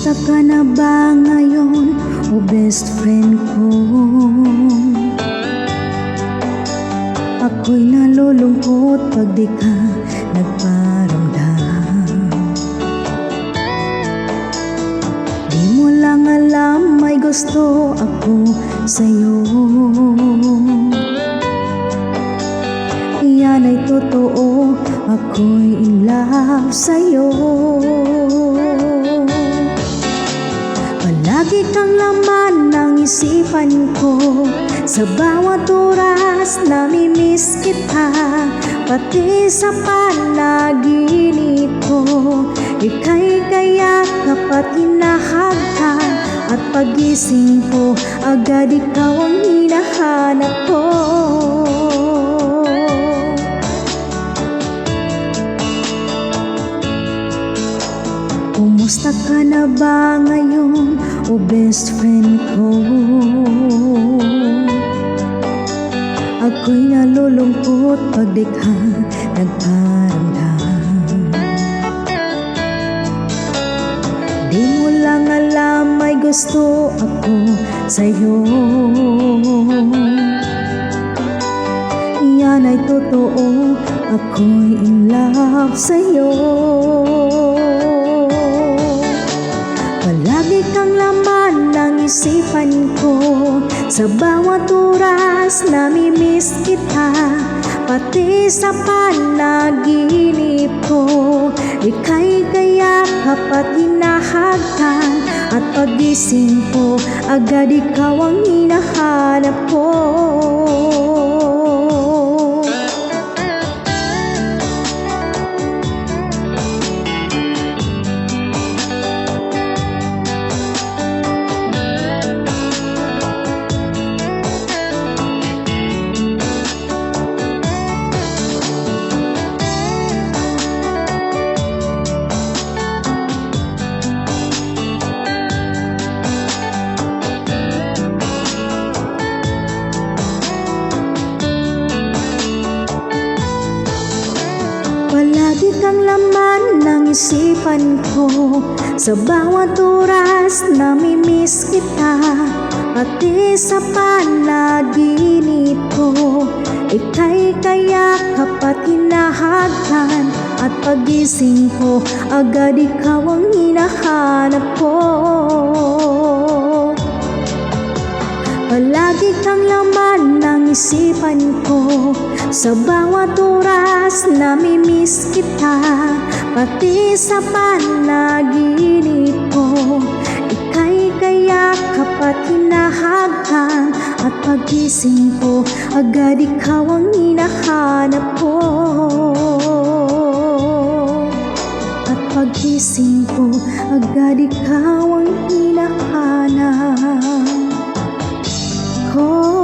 Kumusta ka na ba ngayon, o best friend ko? Ako'y nalulungkot pag di ka nagparamdam. Di mo lang alam, may gusto ako sa'yo. Yan ay totoo, ako'y in love sa'yo. Palagi kang laman ng isipan ko, sa bawat oras namimiss kita. Pati sa panaginip ko, ika'y kayakap at hinahagkan. At pagising ko, agad ikaw ang hinahanap ko. Kumusta ka na ba ngayon, o best friend ko? Ako'y nalulungkot pag di ka nagparamdam. Di mo lang alam, may gusto ako sa'yo. Yan ay totoo, ako'y in love sa'yo. Palagi kang laman ng isipan ko, sa bawat oras namimiss kita. Pati sa panaginip ko, ika'y kayakap at hinahagkan. At pagising ko, agad ikaw ang hinahanap ko. Palagi kang laman ng isipan ko, sa bawat oras namimiss kita. Pati sa panaginip ko, ika'y kayakap at hinahagkan. At pagising ko, agad ikaw ang hinahanap ko. Palagi kang laman ng isipan ko, sa bawat oras namimiss kita. Pati sa panaginip ko, ika'y kayakap at hinahagkan. At pagising ko, agad ikaw ang hinahanap ko. At pagising ko, agad ikaw ang hinahanap ko.